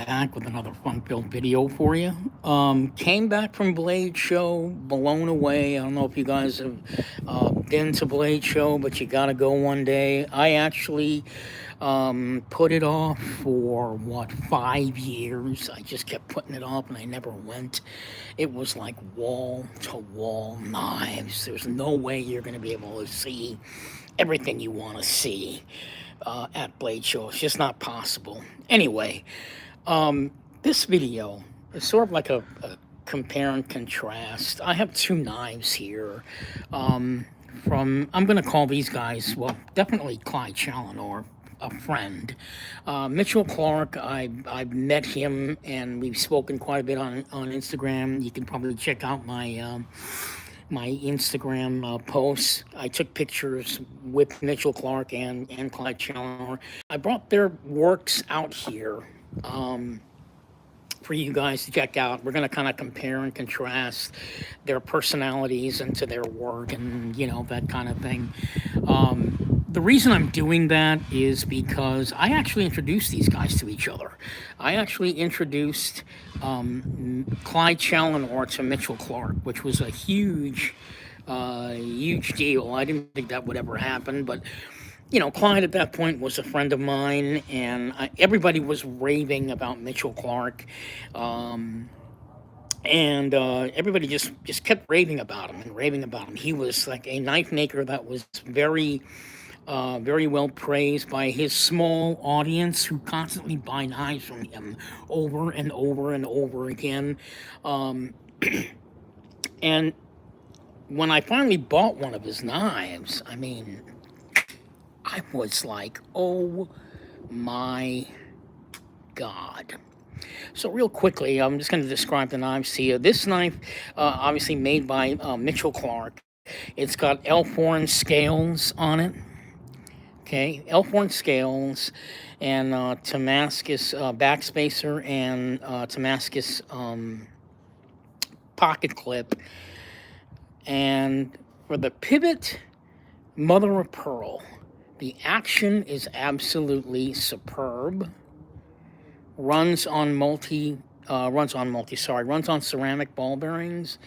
back with another fun-filled video for you. Came back from Blade Show, blown away. I don't know if you guys have been to Blade Show, but you gotta go one day. I actually put it off for what, 5 years. I just kept putting it off and I never went. It was like wall to wall knives. There's no way you're gonna be able to see everything you want to see at Blade Show. It's just not possible. Anyway, this video is sort of like a compare and contrast. I have two knives here. I'm going to call these guys, well, definitely Clyde Challenor, a friend. Mitchell Clark, I've met him and we've spoken quite a bit on Instagram. You can probably check out my Instagram posts. I took pictures with Mitchell Clark and Clyde Challenor. I brought their works out here for you guys to check out. We're going to kind of compare and contrast their personalities into their work and, that kind of thing. The reason I'm doing that is because I actually introduced these guys to each other. I actually introduced Clyde Challenor to Mitchell Clark, which was a huge deal. I didn't think that would ever happen, but Clyde at that point was a friend of mine, and everybody was raving about Mitchell Clark. And everybody just kept raving about him and raving about him. He was like a knife maker that was very well praised by his small audience who constantly buy knives from him over and over and over again. And when I finally bought one of his knives, I was like, oh my God. So real quickly, I'm just going to describe the knives to you. This knife, obviously made by Mitchell Clark. It's got Elkhorn scales on it. Okay, Elkhorn scales and Damascus backspacer and Damascus pocket clip. And for the pivot, mother of pearl. The action is absolutely superb. Runs on ceramic ball bearings.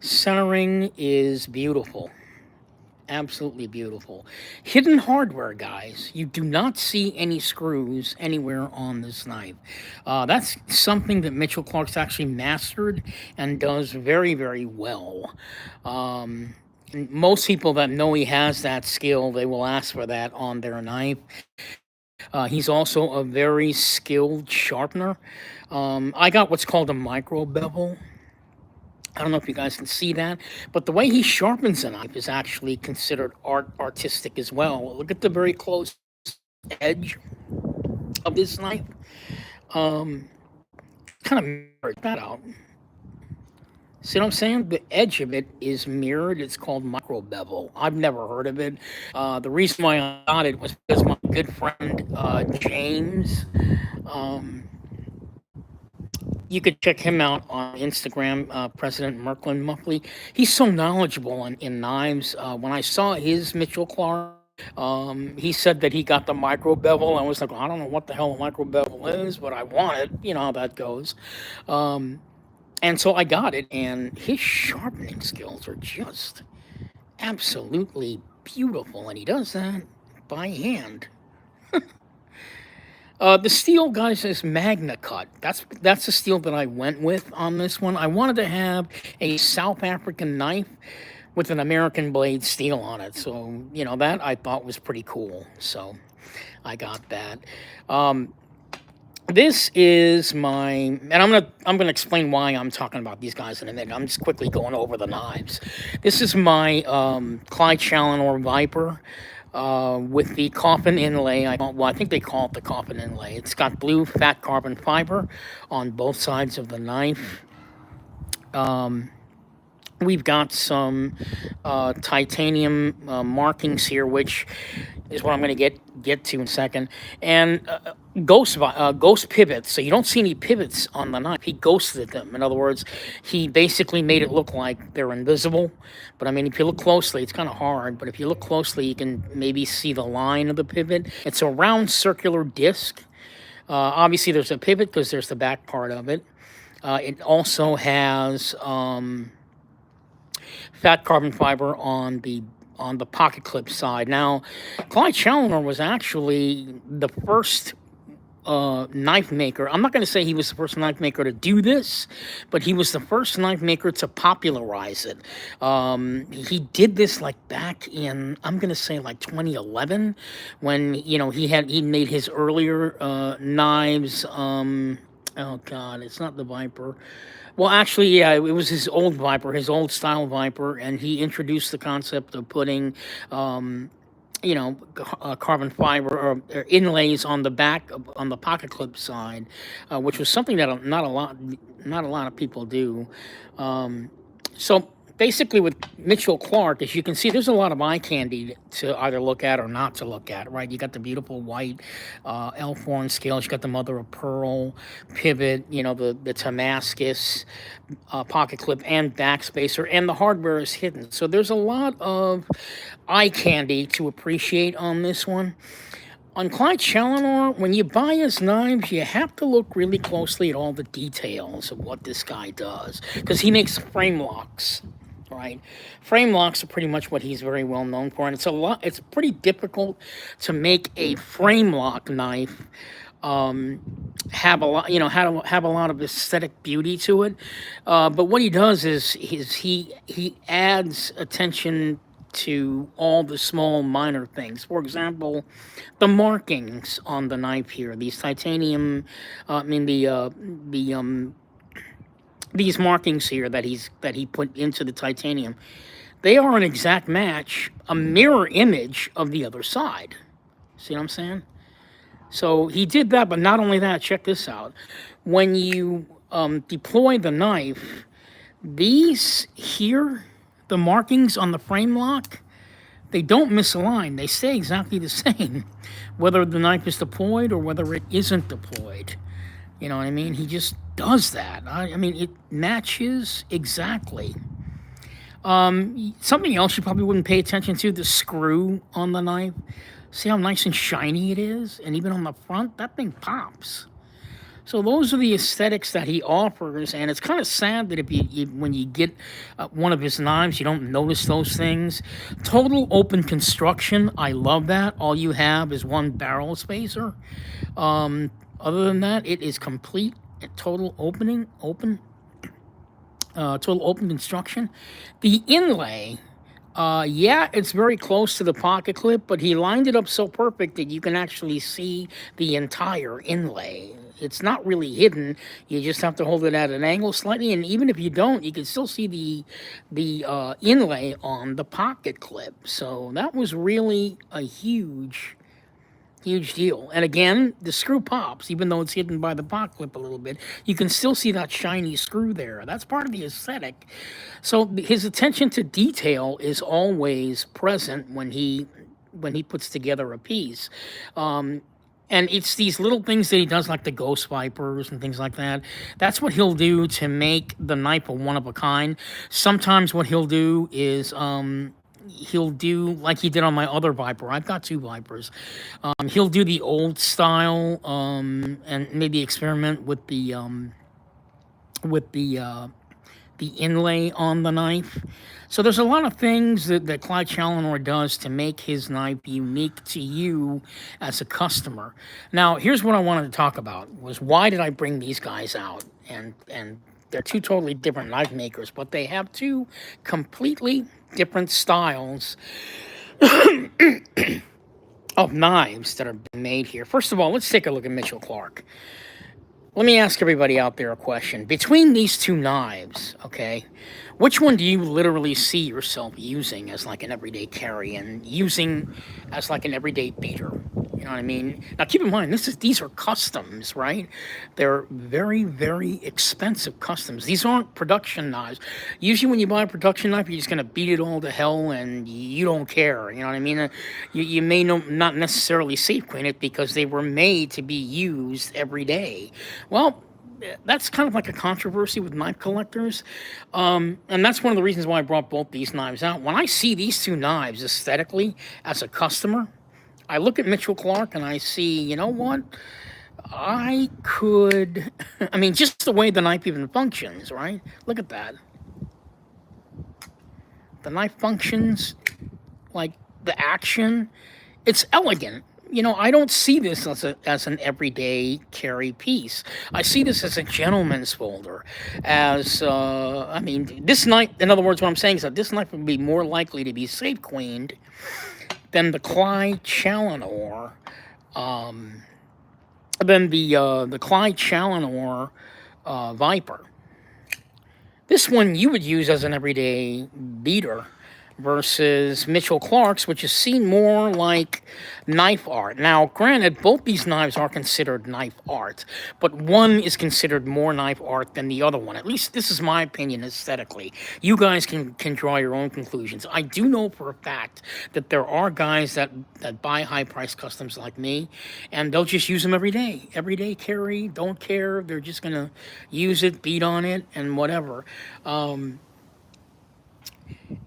Centering is beautiful. Absolutely beautiful. Hidden hardware, guys. You do not see any screws anywhere on this knife. That's something that Mitchell Clark's actually mastered and does very, very well. Most people that know he has that skill, they will ask for that on their knife. He's also a very skilled sharpener. I got what's called a micro bevel. I don't know if you guys can see that, but the way he sharpens a knife is actually considered artistic as well. Look at the very close edge of this knife. Kind of mirrored that out. See what I'm saying? The edge of it is mirrored. It's called micro bevel. I've never heard of it. The reason why I got it was because my good friend James. You could check him out on Instagram, President Merklin Muffley. He's so knowledgeable in knives. When I saw his Mitchell Clark, he said that he got the micro bevel. I was like, I don't know what the hell a micro bevel is, but I want it. You know how that goes. And so I got it, and his sharpening skills are just absolutely beautiful. And he does that by hand. The steel, guys, is Magna Cut. That's the steel that I went with on this one. I wanted to have a South African knife with an American blade steel on it. So, that I thought was pretty cool. So I got that. This is and I'm gonna explain why I'm talking about these guys in a minute. I'm just quickly going over the knives. This is my Clyde Challenor Viper. With the coffin inlay. I think they call it the coffin inlay. It's got blue fat carbon fiber on both sides of the knife. We've got some titanium markings here, which is what I'm going to get to in a second. And ghost pivots. So you don't see any pivots on the knife. He ghosted them. In other words, he basically made it look like they're invisible. But if you look closely, it's kind of hard. But if you look closely, you can maybe see the line of the pivot. It's a round circular disc. Obviously, there's a pivot because there's the back part of it. It also has fat carbon fiber on the pocket clip side. Now, Clyde Challenor was actually the first knife maker. I'm not going to say he was the first knife maker to do this, but he was the first knife maker to popularize it. He did this like back in, I'm going to say like 2011, when he made his earlier knives. Oh God, it's not the Viper. Well, actually, yeah, it was his old Viper, his old style Viper, and he introduced the concept of putting carbon fiber or inlays on the back on the pocket clip side, which was something that not a lot of people do. So basically, with Mitchell Clark, as you can see, there's a lot of eye candy to either look at or not to look at. Right? You got the beautiful white L4 scales. You got the mother of pearl pivot. The Damascus pocket clip and backspacer, and the hardware is hidden. So there's a lot of eye candy to appreciate on this one. On Clyde Challenor, when you buy his knives, you have to look really closely at all the details of what this guy does, because he makes frame locks, right? Frame locks are pretty much what he's very well known for, and it's pretty difficult to make a frame lock knife have a lot, have a lot of aesthetic beauty to it. But what he does is he adds attention to all the small minor things. For example, the markings on the knife here, these titanium, these markings here that he put into the titanium, they are an exact match, a mirror image of the other side. See what I'm saying? So he did that, but not only that, check this out. When you deploy the knife, these here, the markings on the frame lock, they don't misalign. They stay exactly the same, whether the knife is deployed or whether it isn't deployed. You know what I mean? He just does that. I mean, it matches exactly. Something else you probably wouldn't pay attention to, the screw on the knife. See how nice and shiny it is? And even on the front, that thing pops. So those are the aesthetics that he offers, and it's kind of sad that when you get one of his knives, you don't notice those things. Total open construction, I love that. All you have is one barrel spacer. Other than that, it is complete, total open construction. The inlay. It's very close to the pocket clip, but he lined it up so perfect that you can actually see the entire inlay. It's not really hidden. You just have to hold it at an angle slightly, and even if you don't, you can still see the inlay on the pocket clip. So that was really a huge deal. And again, the screw pops, even though it's hidden by the pocket clip a little bit. You can still see that shiny screw there. That's part of the aesthetic. So his attention to detail is always present when he puts together a piece. And it's these little things that he does, like the ghost vipers and things like that. That's what he'll do to make the knife a one of a kind. Sometimes what he'll do is he'll do like he did on my other Viper. I've got two Vipers. He'll do the old style and maybe experiment with the inlay on the knife. So there's a lot of things that Clyde Challenor does to make his knife unique to you as a customer. Now, here's what I wanted to talk about, was why did I bring these guys out? And they're two totally different knife makers, but they have two completely different styles of knives that are being made here. First of all, let's take a look at Mitchell Clark. Let me ask everybody out there a question. Between these two knives, okay, which one do you literally see yourself using as like an everyday carry and using as like an everyday beater? You know what I mean? Now, keep in mind, these are customs, right? They're very, very expensive customs. These aren't production knives. Usually when you buy a production knife, you're just going to beat it all to hell and you don't care. You know what I mean? You may not necessarily safe clean it because they were made to be used every day. Well, that's kind of like a controversy with knife collectors. And that's one of the reasons why I brought both these knives out. When I see these two knives aesthetically as a customer, I look at Mitchell Clark and I see, you know what? I could, I mean, just the way the knife even functions, right? Look at that. The knife functions like the action. It's elegant. You know, I don't see this as an everyday carry piece. I see this as a gentleman's folder. As, I mean, this knife, in other words, what I'm saying is that this knife would be more likely to be safe queened than the Clyde Challenor, um, the Clyde Challenor Viper. This one you would use as an everyday beater versus Mitchell Clark's, which is seen more like knife art. Now, granted, both these knives are considered knife art, but one is considered more knife art than the other one. At least this is my opinion aesthetically. You guys can draw your own conclusions. I do know for a fact that there are guys that buy high price customs like me, and they'll just use them every day. Everyday carry, don't care. They're just going to use it, beat on it, and whatever.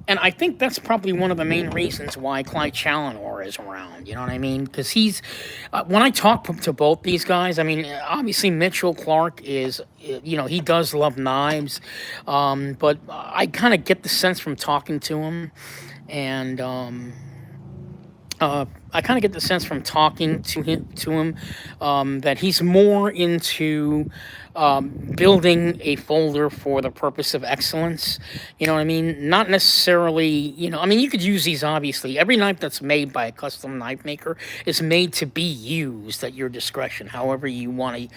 And I think that's probably one of the main reasons why Clyde Challenor is around. You know what I mean? Because when I talk to both these guys, I mean, obviously Mitchell Clark is, you know, he does love knives, but I kind of get the sense from talking to him, and I kind of get the sense from talking to him that he's more into building a folder for the purpose of excellence. You know what I mean? Not necessarily. You know, I mean, you could use these obviously. Every knife that's made by a custom knife maker is made to be used at your discretion, however you wanna,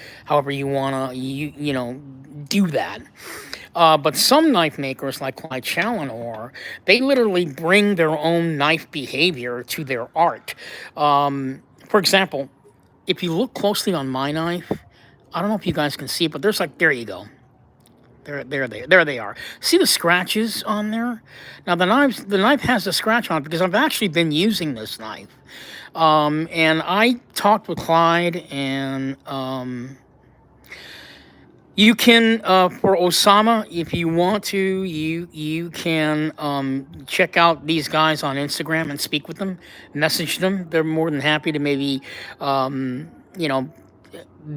you know, do that. But some knife makers, like Challenor, they literally bring their own knife behavior to their art. For example, if you look closely on my knife, I don't know if you guys can see it, but there's like, there you go. There they are. See the scratches on there? Now the knife has a scratch on it because I've actually been using this knife. And I talked with Clyde, and you can, for Osama, if you want to, you can check out these guys on Instagram and speak with them, message them. They're more than happy to maybe, you know,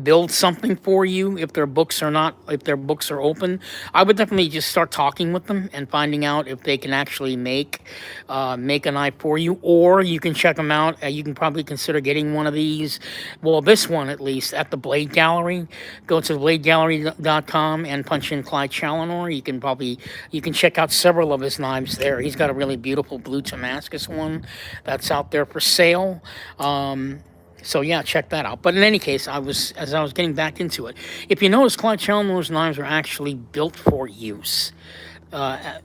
build something for you if their books are open. I would definitely just start talking with them and finding out if they can actually make a knife for you, or you can check them out. You can probably consider getting one of these, well, this one at least, at the Blade Gallery. Go to bladegallery.com and punch in Clyde Challenor. You can check out several of his knives there. He's got a really beautiful blue Damascus one that's out there for sale. So yeah, check that out. But in any case, as I was getting back into it, if you notice, Clyde Challenor's knives are actually built for use,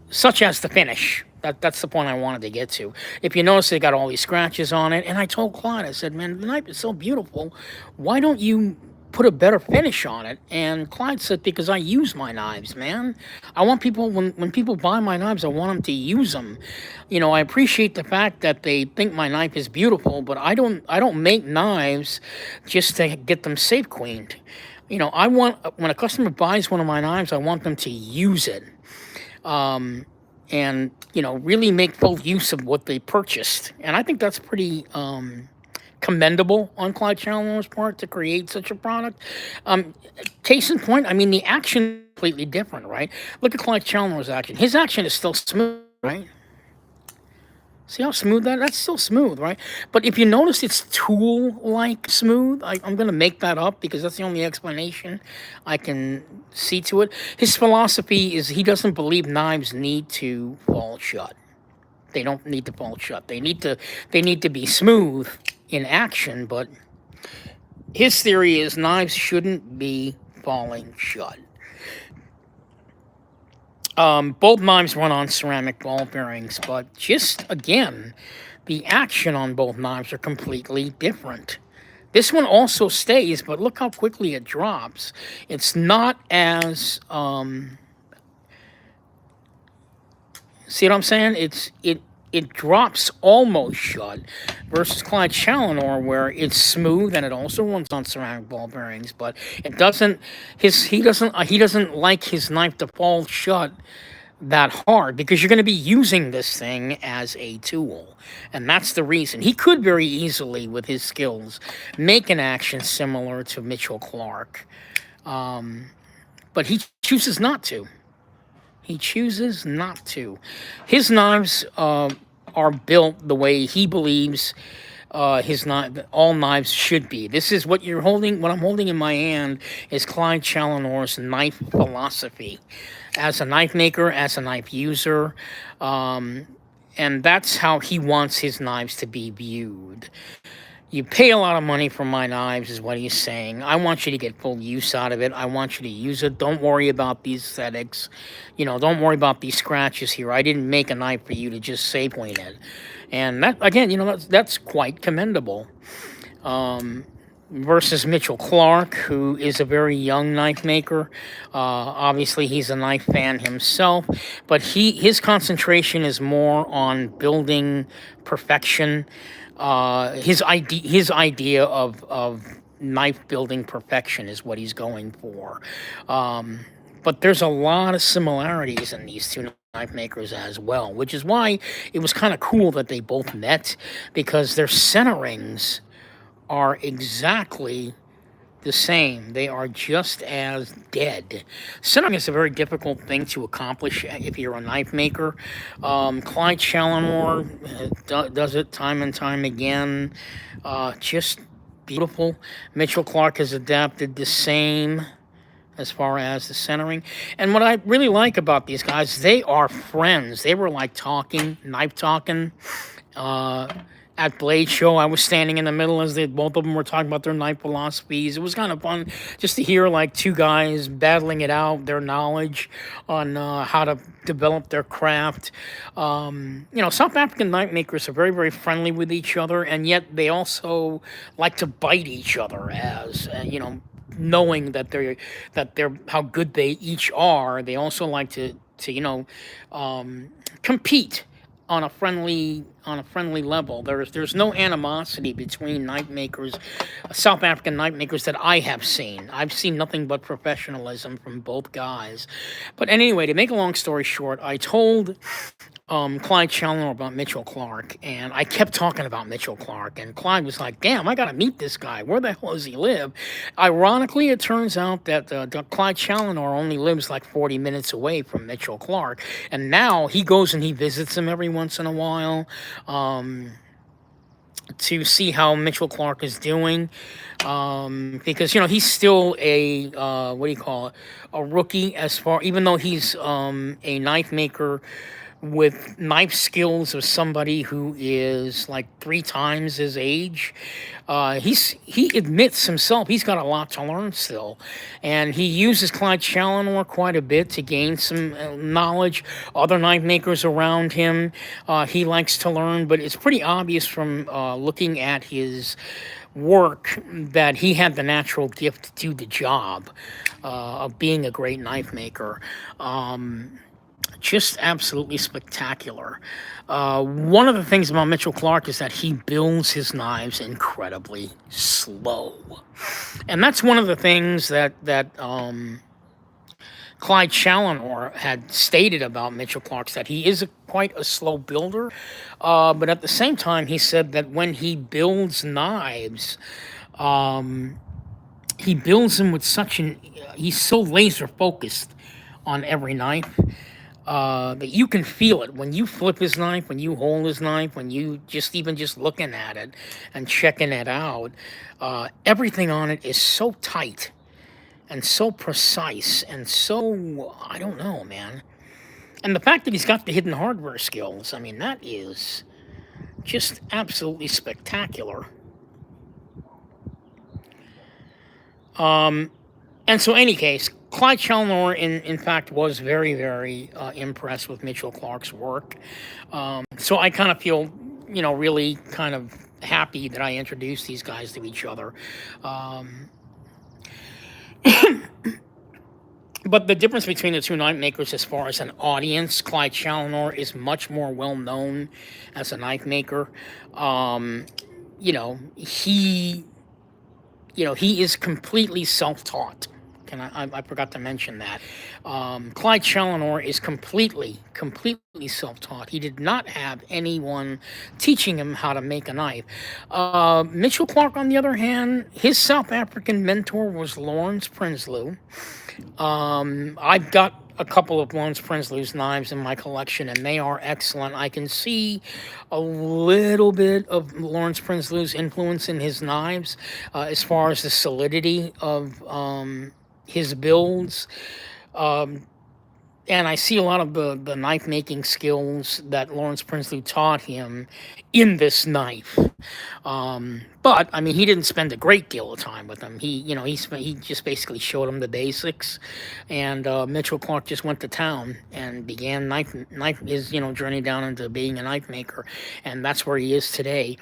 such as the finish. That's the point I wanted to get to. If you notice, they got all these scratches on it, and I told Clyde, I said, "Man, the knife is so beautiful. Why don't you put a better finish on it?" And Clyde said, "Because I use my knives, man. I want people, when people buy my knives, I want them to use them. You know, I appreciate the fact that they think my knife is beautiful, but I don't make knives just to get them safe cleaned. You know, I want, when a customer buys one of my knives, I want them to use it, and you know, really make full use of what they purchased. And I think that's pretty commendable on Clyde Challenor's part to create such a product. Um, Case in point, I mean, the action is completely different, right? Look at Clyde Challenor's action. His action is still smooth, right? See how smooth that's still smooth, right? But if you notice, it's tool-like smooth. I'm going to make that up because that's the only explanation I can see to it. His philosophy is he doesn't believe knives need to fall shut. They don't need to fall shut. They need to be smooth in action, but his theory is knives shouldn't be falling shut. Both knives run on ceramic ball bearings, but just again, the action on both knives are completely different. This one also stays, but look how quickly it drops. It's not as see what I'm saying? It drops almost shut versus Clyde Challenor, where it's smooth and it also runs on ceramic ball bearings, but it doesn't. He doesn't like his knife to fall shut that hard because you're going to be using this thing as a tool. And that's the reason. He could very easily, with his skills, make an action similar to Mitchell Clark, but he chooses not to. He chooses not to. His knives are built the way he believes all knives should be. This is what you're holding. What I'm holding in my hand is Clyde Challenor's knife philosophy, as a knife maker, as a knife user, and that's how he wants his knives to be viewed. You pay a lot of money for my knives, is what he's saying. I want you to get full use out of it. I want you to use it. Don't worry about these aesthetics. Don't worry about these scratches here. I didn't make a knife for you to just save point it. And that, again, that's quite commendable. Versus Mitchell Clark, who is a very young knife maker. Obviously, he's a knife fan himself, but his concentration is more on building perfection. His idea of knife building perfection is what he's going for. But there's a lot of similarities in these two knife makers as well, which is why it was kind of cool that they both met, because their centerings are exactly the same. They are just as dead. Centering is a very difficult thing to accomplish if you're a knife maker. Clyde Challenor does it time and time again. Just beautiful. Mitchell Clark has adapted the same as far as the centering. And what I really like about these guys, they are friends. They were like knife talking. At Blade Show, I was standing in the middle as both of them were talking about their knife philosophies. It was kind of fun just to hear like two guys battling it out, their knowledge on how to develop their craft. South African knife makers are very, very friendly with each other, and yet they also like to bite each other as, knowing that they're how good they each are. They also like to compete on a friendly level. There's no animosity between knife makers, South African knife makers, that I have seen. I've seen nothing but professionalism from both guys. But anyway, to make a long story short, I told Clyde Challenor about Mitchell Clark, and I kept talking about Mitchell Clark, and Clyde was like, damn, I gotta meet this guy. Where the hell does he live? Ironically, it turns out that Clyde Challenor only lives like 40 minutes away from Mitchell Clark, and now he goes and he visits him every once in a while to see how Mitchell Clark is doing, because he's still a a rookie, even though he's a knife maker with knife skills of somebody who is like 3 times his age. He admits himself he's got a lot to learn still, and he uses Clyde Challenor quite a bit to gain some knowledge. Other knife makers around him, he likes to learn, but it's pretty obvious from looking at his work that he had the natural gift to do the job of being a great knife maker. Just absolutely spectacular. One of the things about Mitchell Clark is that he builds his knives incredibly slow, and that's one of the things that Clyde Challenor had stated about Mitchell Clark, that he is quite a slow builder, but at the same time, he said that when he builds knives, he builds them with he's so laser focused on every knife that you can feel it when you flip his knife, when you hold his knife, when you just looking at it and checking it out. Everything on it is so tight and so precise and so, I don't know, man. And the fact that he's got the hidden hardware skills, I mean, that is just absolutely spectacular. And so, any case, Clyde Challenor, in fact, was very, very impressed with Mitchell Clark's work. So I kind of feel, really kind of happy that I introduced these guys to each other. But the difference between the two knife makers as far as an audience, Clyde Challenor is much more well known as a knife maker. He is completely self-taught. and I forgot to mention that. Clyde Challenor is completely self-taught. He did not have anyone teaching him how to make a knife. Mitchell Clark, on the other hand, his South African mentor was Lawrence Prinsloo. I've got a couple of Lawrence Prinsloo's knives in my collection, and they are excellent. I can see a little bit of Lawrence Prinsloo's influence in his knives, as far as the solidity of his builds. Um, and I see a lot of the knife making skills that Lawrence Prinsloo taught him in this knife. But I mean, he didn't spend a great deal of time with him. He just basically showed him the basics, and Mitchell Clark just went to town and began knife his journey down into being a knife maker, and that's where he is today.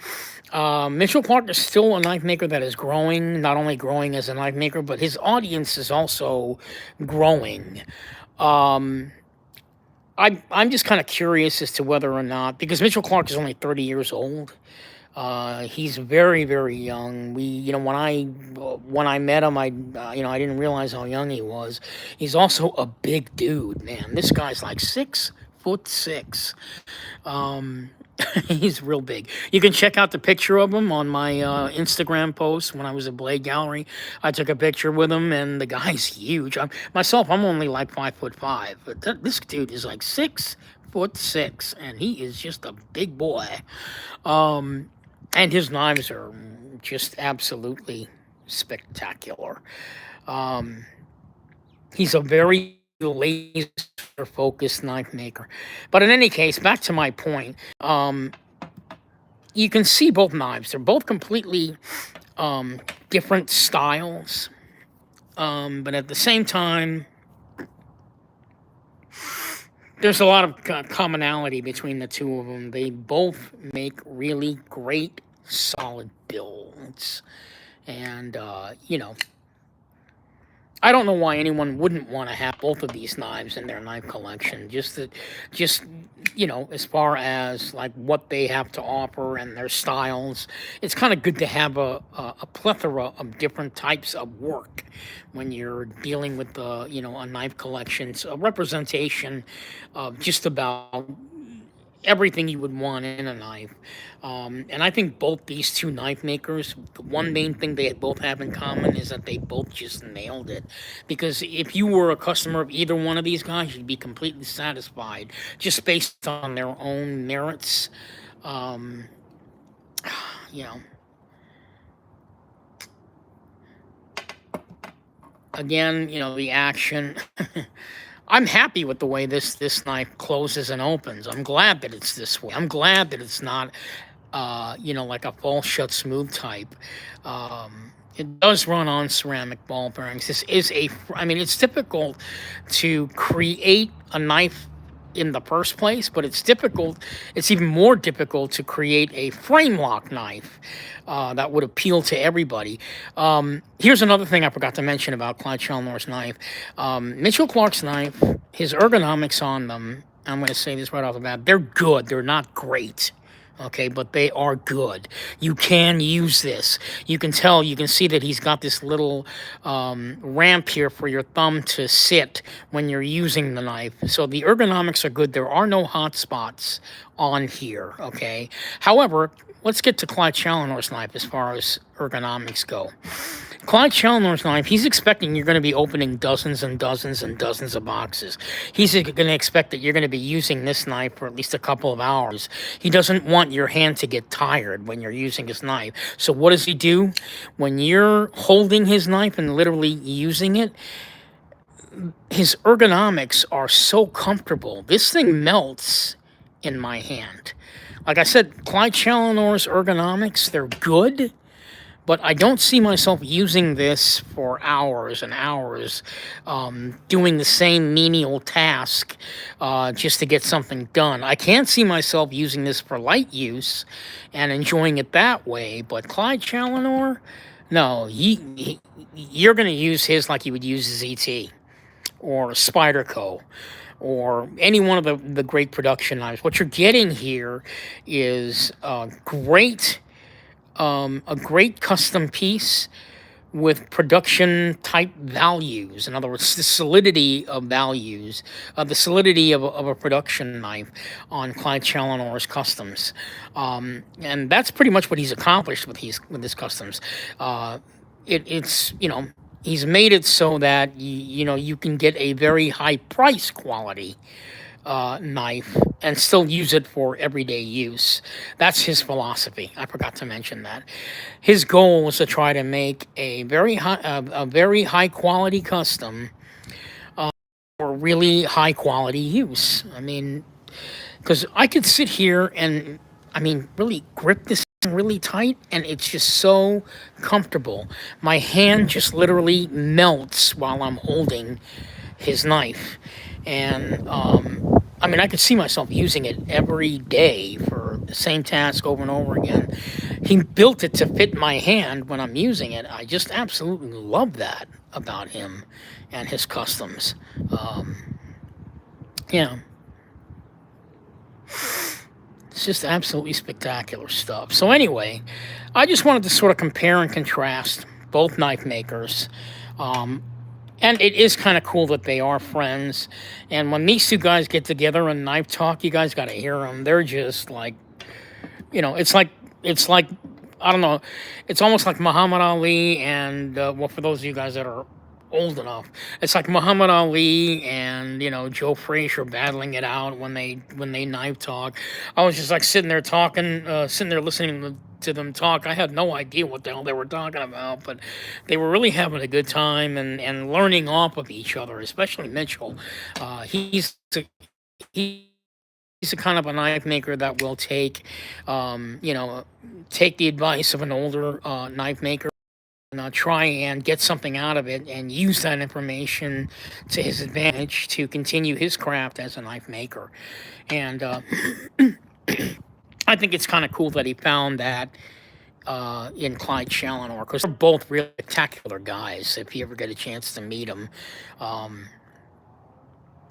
Mitchell Clark is still a knife maker that is growing, not only growing as a knife maker, but his audience is also growing. Um, I'm just kind of curious as to whether or not, because Mitchell Clark is only 30 years old. He's very young. When I met him, I didn't realize how young he was. He's also a big dude, man. This guy's like 6'6". Um, he's real big. You can check out the picture of him on my Instagram post. When I was at Blade Gallery, I took a picture with him, and the guy's huge. I'm only like 5'5", but this dude is like 6'6", and he is just a big boy. And his knives are just absolutely spectacular. Um, he's a very laser-focused knife maker. But in any case, back to my point, you can see both knives. They're both completely different styles. But at the same time, there's a lot of commonality between the two of them. They both make really great, solid builds. And, I don't know why anyone wouldn't want to have both of these knives in their knife collection. Just as far as like what they have to offer and their styles, it's kind of good to have a plethora of different types of work when you're dealing with a knife collection. It's a representation of just about everything you would want in a knife. And I think both these two knife makers, the one main thing they both have in common is that they both just nailed it. Because if you were a customer of either one of these guys, you'd be completely satisfied just based on their own merits. Um, you know, Again, the action. I'm happy with the way this knife closes and opens. I'm glad that it's this way. I'm glad that it's not, like a false shut smooth type. It does run on ceramic ball bearings. It's difficult to create a knife in the first place, but it's even more difficult to create a frame lock knife that would appeal to everybody. Here's another thing I forgot to mention about Clyde Challenor's knife. Mitchell Clark's knife, his ergonomics on them, I'm going to say this right off the bat, they're good. They're not great. Okay, but they are good. You can use this. You can see that he's got this little ramp here for your thumb to sit when you're using the knife. So the ergonomics are good. There are no hot spots on here, okay? However, let's get to Clyde Challenor's knife as far as ergonomics go. Clyde Challenor's knife, he's expecting you're going to be opening dozens and dozens and dozens of boxes. He's going to expect that you're going to be using this knife for at least a couple of hours. He doesn't want your hand to get tired when you're using his knife. So what does he do? When you're holding his knife and literally using it, his ergonomics are so comfortable. This thing melts in my hand. Like I said, Clyde Challenor's ergonomics, they're good. But I don't see myself using this for hours and hours, doing the same menial task just to get something done. I can't see myself using this for light use and enjoying it that way. But Clyde Challenor, no, you're going to use his like you would use a ZT or a Spyderco or any one of the great production knives. What you're getting here is a great custom piece with production type values. In other words, the solidity of values, the solidity of a production knife on Clyde Challenor's customs. And that's pretty much what he's accomplished with his customs. It's, he's made it so that, you can get a very high price quality knife and still use it for everyday use. That's his philosophy. I forgot to mention that. His goal was to try to make a very high quality custom for really high quality use. I mean, because I could sit here and, really grip this thing really tight, and it's just so comfortable. My hand just literally melts while I'm holding his knife. And I could see myself using it every day for the same task over and over again. He built it to fit my hand when I'm using it. I just absolutely love that about him and his customs. Yeah, it's just absolutely spectacular stuff. So anyway, I just wanted to sort of compare and contrast both knife makers. And it is kind of cool that they are friends. And when these two guys get together and knife talk, you guys got to hear them. They're just like, it's like, I don't know, it's almost like Muhammad Ali and, well, for those of you guys that are old enough, it's like Muhammad Ali and, Joe Frazier battling it out when they knife talk. I was just like sitting there listening to them talk. I had no idea what the hell they were talking about, but they were really having a good time and learning off of each other, especially Mitchell. He's a kind of a knife maker that will take the advice of an older knife maker and try and get something out of it and use that information to his advantage to continue his craft as a knife maker. And I think it's kind of cool that he found that in Clyde Challenor, because they're both really spectacular guys. If you ever get a chance to meet them,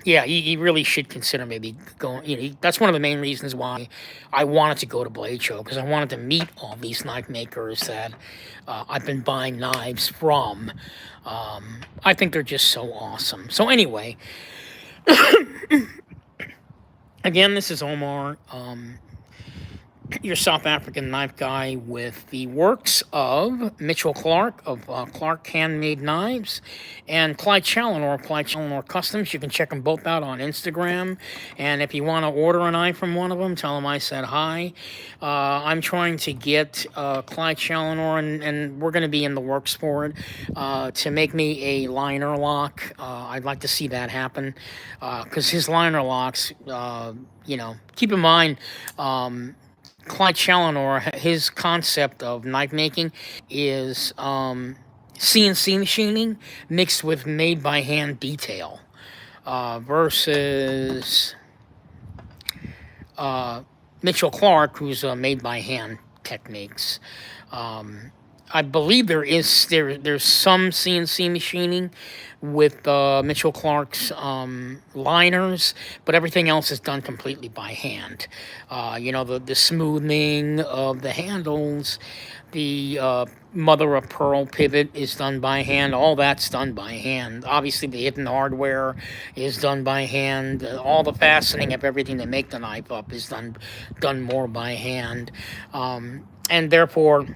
yeah, he really should consider maybe going. That's one of the main reasons why I wanted to go to Blade Show, because I wanted to meet all these knife makers that I've been buying knives from. I think they're just so awesome. So anyway, again, this is Omar, your South African knife guy, with the works of Mitchell Clark of Clark Handmade Knives and Clyde Challenor Customs. You can check them both out on Instagram. And if you want to order a knife from one of them, tell them I said hi. I'm trying to get Clyde Challenor, and we're going to be in the works for it, to make me a liner lock. I'd like to see that happen, because his liner locks, keep in mind, Clyde Challenor, his concept of knife making is CNC machining mixed with made by hand detail, versus Mitchell Clark, who's made by hand techniques. I believe there's some CNC machining with Mitchell Clark's liners, but everything else is done completely by hand. The smoothing of the handles, the mother of pearl pivot is done by hand. All that's done by hand. Obviously, the hidden hardware is done by hand. All the fastening of everything to make the knife up is done more by hand, and therefore,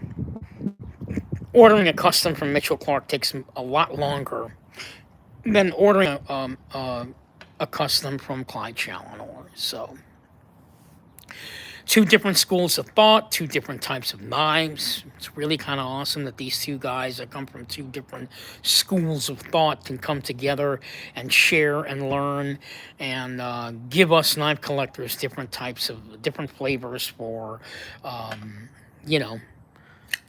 ordering a custom from Mitchell Clark takes a lot longer than ordering a custom from Clyde Challenor. So, two different schools of thought, two different types of knives. It's really kind of awesome that these two guys that come from two different schools of thought can come together and share and learn and give us knife collectors different flavors for,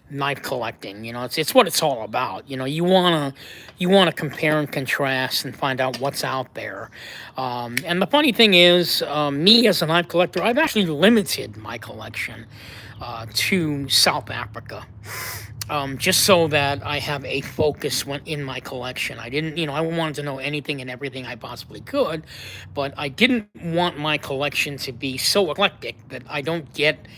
knife collecting. It's what it's all about. You wanna compare and contrast and find out what's out there. And the funny thing is, me as a knife collector, I've actually limited my collection to South Africa. Just so that I have a focus in my collection. I didn't, I wanted to know anything and everything I possibly could, but I didn't want my collection to be so eclectic that I don't get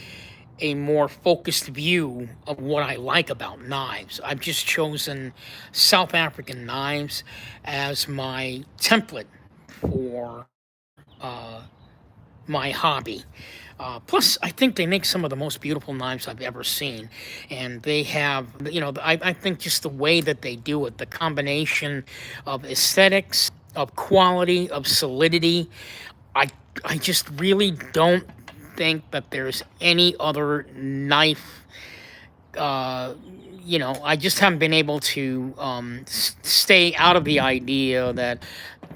a more focused view of what I like about knives. I've just chosen South African knives as my template for my hobby. Plus, I think they make some of the most beautiful knives I've ever seen. And they have, I think just the way that they do it, the combination of aesthetics, of quality, of solidity, I, I just really don't think that there's any other knife. Uh, I just haven't been able to stay out of the idea that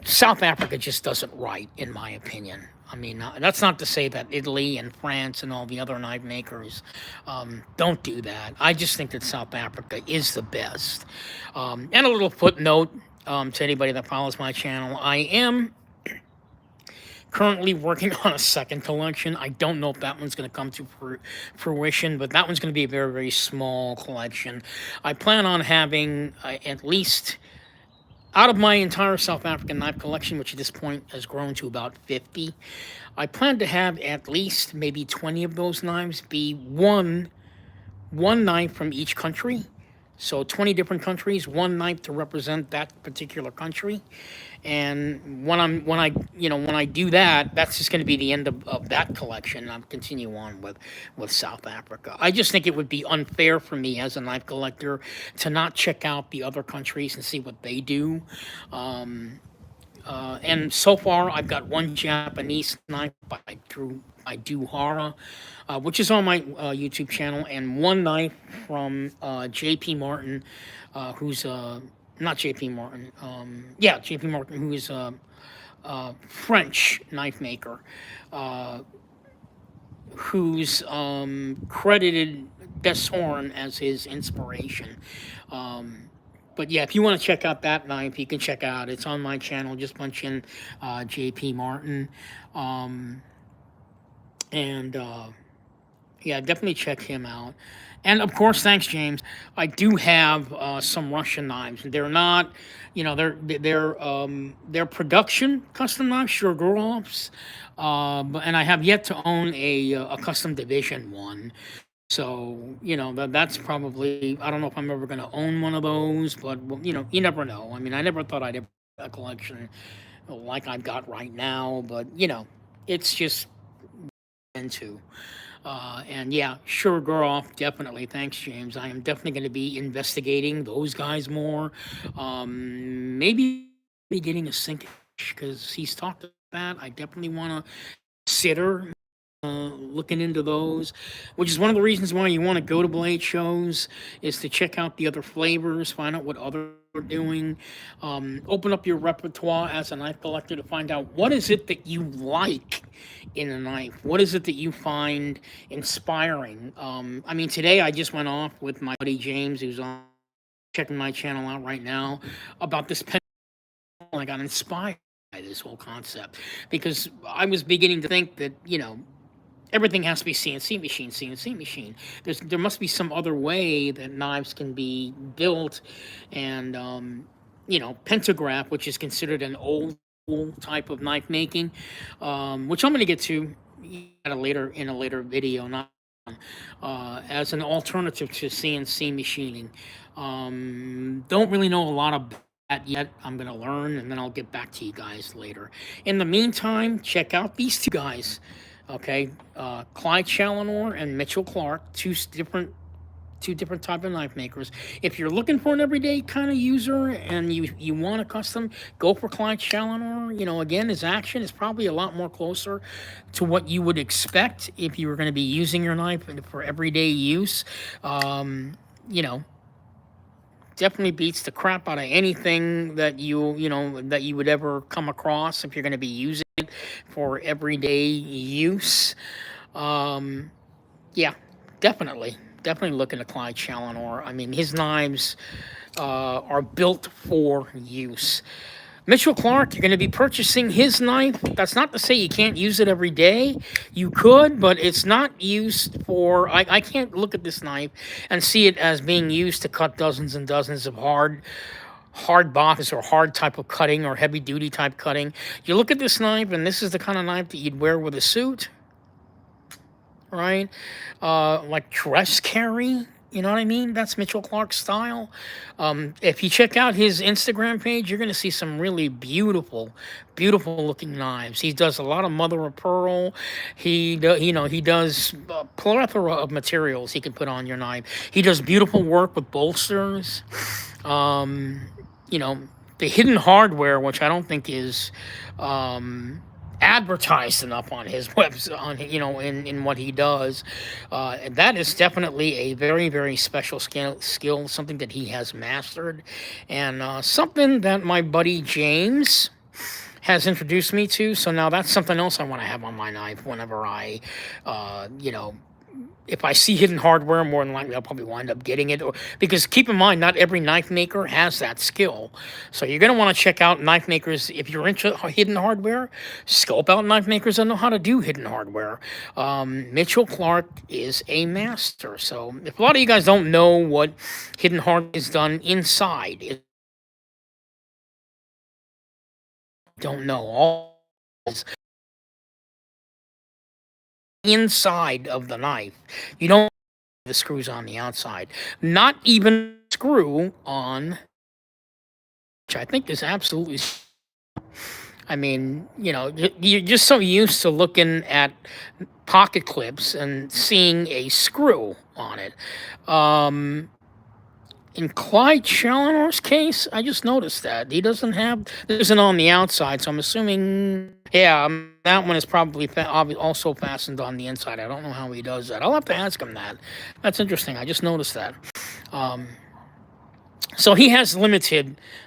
South Africa just doesn't write, in my opinion. I mean, that's not to say that Italy and France and all the other knife makers don't do that. I just think that South Africa is the best. And a little footnote to anybody that follows my channel: I am currently working on a second collection. I don't know if that one's going to come to fruition, but that one's going to be a very, very small collection. I plan on having at least, out of my entire South African knife collection, which at this point has grown to about 50, I plan to have at least maybe 20 of those knives be one knife from each country. So 20 different countries, one knife to represent that particular country. And when I do that, that's just going to be the end of that collection. I'll continue on with South Africa. I just think it would be unfair for me as a knife collector to not check out the other countries and see what they do. And so far, I've got one Japanese knife by Duhara, which is on my YouTube channel, and one knife from J.P. Martin, who's not J.P. Martin. Yeah, J.P. Martin, who is a French knife maker, who's credited Bessorn as his inspiration. But yeah, if you want to check out that knife, you can check out. It's on my channel. Just punch in J.P. Martin, and yeah, definitely check him out. And of course, thanks, James. I do have some Russian knives. They're not, they're production custom knives, Shurgurovs, and I have yet to own a custom division one. So, that's probably, I don't know if I'm ever going to own one of those, but, well, you never know. I mean, I never thought I'd have a collection like I've got right now, but, it's just into. And yeah, sure, Goroff, definitely. Thanks, James. I am definitely going to be investigating those guys more. Maybe be getting a sink because he's talked about that. I definitely want to consider looking into those, which is one of the reasons why you want to go to blade shows, is to check out the other flavors, find out what others are doing, open up your repertoire as a knife collector to find out what is it that you like in a knife, what is it that you find inspiring. I mean, today I just went off with my buddy James, who's on checking my channel out right now, about this pen. I got inspired by this whole concept because I was beginning to think that everything has to be CNC machine, CNC machine. There must be some other way that knives can be built, and pentagraph, which is considered an old type of knife making, which I'm going to get to in a later video, not as an alternative to CNC machining. Don't really know a lot of that yet. I'm going to learn, and then I'll get back to you guys later. In the meantime, check out these two guys. Okay, Clyde Challenor and Mitchell Clark, two different type of knife makers. If you're looking for an everyday kind of user and you want a custom, go for Clyde Challenor. Again, his action is probably a lot more closer to what you would expect if you were going to be using your knife for everyday use. Definitely beats the crap out of anything that that you would ever come across if you're going to be using it for everyday use. Yeah, definitely look into Clyde Challenor. I mean, his knives are built for use. Mitchell Clark, you're going to be purchasing his knife. That's not to say you can't use it every day. You could, but it's not used for... I can't look at this knife and see it as being used to cut dozens and dozens of hard boxes or hard type of cutting or heavy-duty type cutting. You look at this knife, and this is the kind of knife that you'd wear with a suit. right? Like dress carry. You know what I mean? That's Mitchell Clark's style. If you check out his Instagram page, you're going to see some really beautiful, beautiful looking knives. He does a lot of mother of pearl. He does a plethora of materials he can put on your knife. He does beautiful work with bolsters. Um, you know, the hidden hardware, which I don't think is advertised enough on his website, in what he does. That is definitely a very, very special skill, something that he has mastered, and something that my buddy James has introduced me to. So now that's something else I want to have on my knife whenever I, you know, if I see hidden hardware, more than likely I'll probably wind up getting it. Because keep in mind, not every knife maker has that skill. So you're going to want to check out knife makers. If you're into hidden hardware, scope out knife makers that know how to do hidden hardware. Mitchell Clark is a master. So if a lot of you guys don't know what hidden hardware is done inside, don't know all is inside of the knife. You don't the screws on the outside. Not even screw on, which I think is absolutely. I mean, you're just so used to looking at pocket clips and seeing a screw on it. In Clyde Challenor's case, I just noticed that he doesn't have this isn't on the outside, so I'm assuming, yeah, that one is probably also fastened on the inside. I don't know how he does that. I'll have to ask him that. That's interesting. I just noticed that. So he has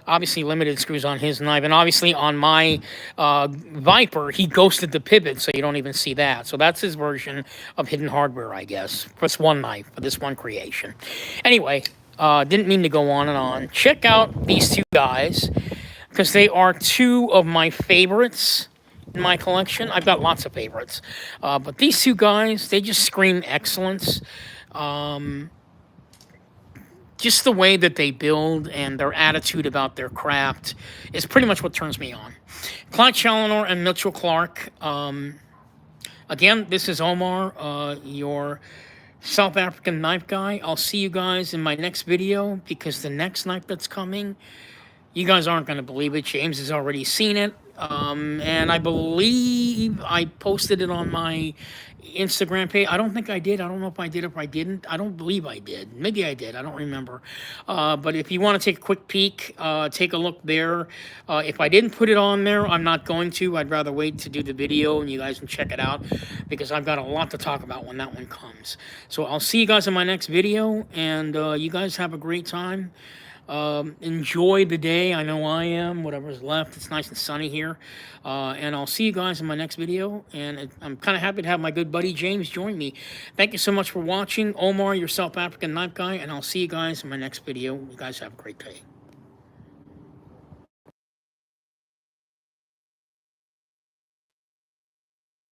obviously limited screws on his knife, and obviously on my Viper, he ghosted the pivot, so you don't even see that. So that's his version of hidden hardware, I guess, for this one knife, for this one creation. Anyway, didn't mean to go on and on. Check out these two guys, because they are two of my favorites in my collection. I've got lots of favorites, but these two guys, they just scream excellence. Just the way that they build and their attitude about their craft is pretty much what turns me on. Clyde Challenor and Mitchell Clark. Again, this is Omar, your South African knife guy. I'll see you guys in my next video, because the next knife that's coming, you guys aren't going to believe it. James has already seen it. And I believe I posted it on my Instagram page. I don't think I did. I don't know if I did or if I didn't. I don't believe I did. Maybe I did. I don't remember. But if you want to take a quick peek, take a look there. If I didn't put it on there, I'm not going to. I'd rather wait to do the video and you guys can check it out, because I've got a lot to talk about when that one comes. So I'll see you guys in my next video, and you guys have a great time. Enjoy the day. I know I am. Whatever's left. It's nice and sunny here. And I'll see you guys in my next video. And I'm kind of happy to have my good buddy James join me. Thank you so much for watching. Omar, your South African knife guy. And I'll see you guys in my next video. You guys have a great day.